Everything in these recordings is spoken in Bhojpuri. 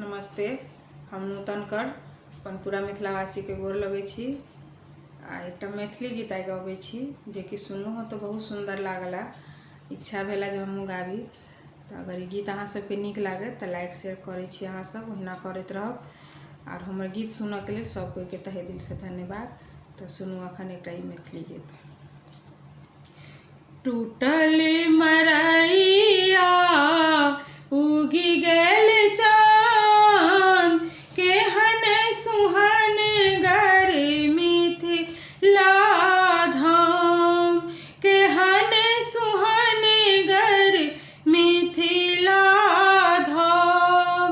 नमस्ते। हम नूतन कर अपन पूरा मिथिलावासी के गोर लगै छी आ एक मैथिली गीत आई गबै छी जे कि सुनलहुँ हँ तो बहुत सुंदर लागला। इच्छा भेला जे हमहूँ गाबी। तो अगर ये गीत अहाँ सबके नीक लागे तो लाइक शेयर करै छी, अहाँ सब ओहिना करैत रहब। और हमर गीत सुनऽ के लेल सब कोई के तहे दिल से धन्यवाद। तो सुनू अखन एकटा ई मैथिली गीत। टूटल मरैया उगि गेल चाँद, केहन सुहन गर मिथिला धाम, केहन सुहन गर मिथिला धाम।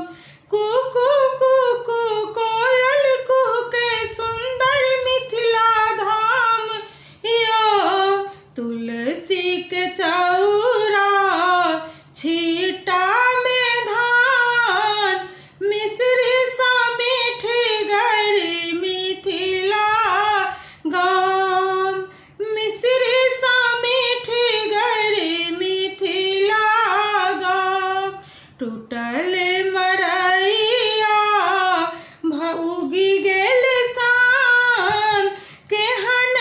कुकू कुकू कोयल कुहके सुंदर मिथिला धाम, यो तुलसी के चौरा छीटा में धान, मिश्री सा मीठ गर मिथिला गाम, मिश्री सा मीठ गर मिथिला गाम। टूटल मरैया उगि गेल चाँद, केहन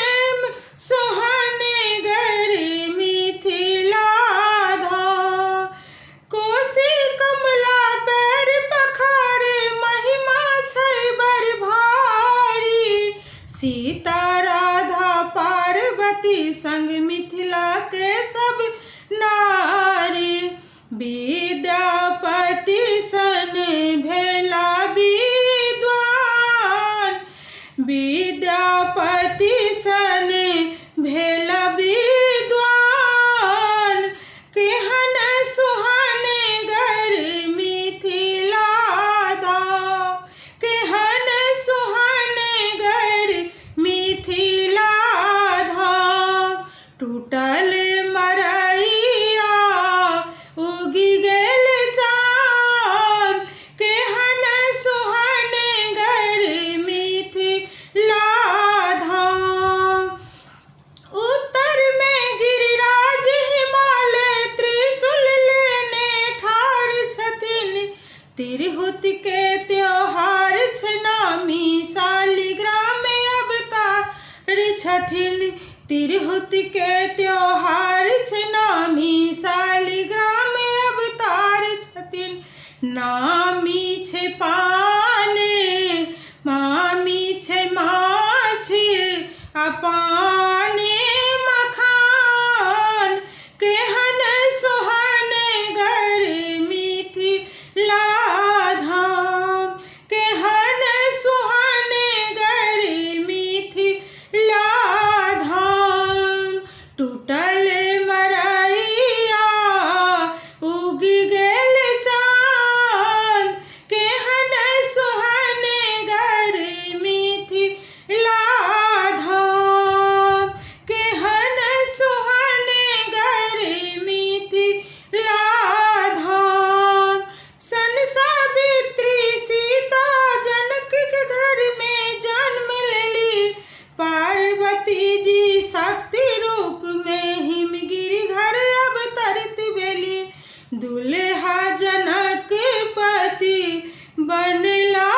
सोहन गर मिथिला धाम। कोसी कमला पैर पखारे महिमा छै बड़ भारी, सीता राधा पार्वती संग मिथिला के सब नारी। विद्यापति सन भेला विद्वान, विद्यापति सन भेला विद्वान, केहन सुहन गर मिथिला धाम, केहन सुहन गर मिथिला धाम। टूटल मरैया उगि गेल चाँद, केहन सुहन गर मिथिला धाम। उत्तर में गिरिराज हिमालय त्रिशूल लेने ठाढ़ छथिन, तिरहुत के त्योहार छ नामी शालिग्राम अवतार छथिन, तिरहुत के त्योहार छ नामी शालिग्राम अवतार छथिन। नामी छै पान मामी छै माछ आ पाने मखान, केहन सोहन गर मिथिला धाम, केहन सोहन गर मिथिला धाम। टूटल मरैया उगि गेल चाँद, केहन सोहन गर मिथिला धाम, केहन सोहन गर मिथिला धाम। सन सावित्री सीता जनक के घर में जन्म लेली, पार्वती जी शक्ति रूप में हिमगिरी घर अवतरित भेली। दुल्हा जनक पति बनला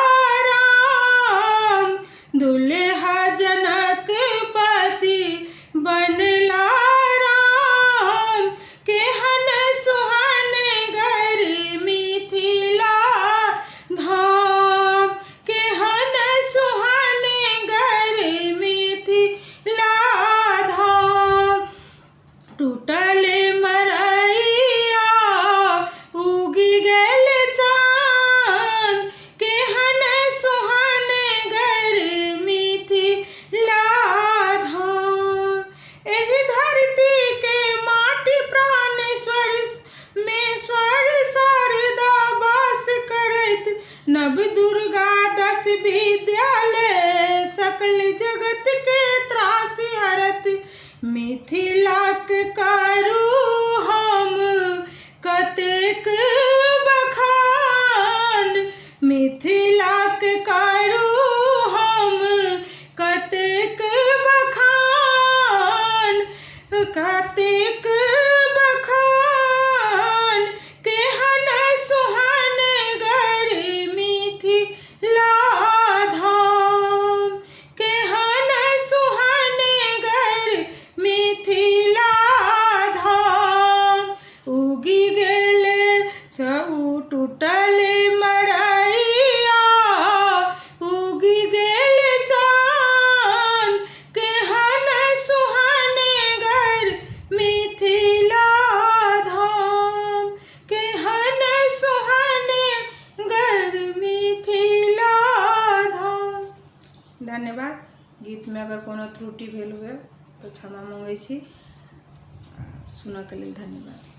राम, दुल्हा जनक पति बनला राम, केहन सुहन गर मिथिला धाम, केहन सुहन गर मिथिला धाम। टूटल मरैया उगि गेल चाँद, केहन सुहन गर मिथिला धाम। एहि धरती के माटी प्राणेश्वर में स्वर शारदा वास करैत, नव दुर्गा 10 विद्यालय सकल जगत के त्रास हरत। मिथिलाक करू हम कतेक बखान, मिथिलाक करू हम कतेक बखान, कतेक बखान, केहन सुहन गर धन्यवाद। गीत में अगर कोनो त्रुटि भेल हुए तो क्षमा मांगै छी। सुनऽ के लेल धन्यवाद।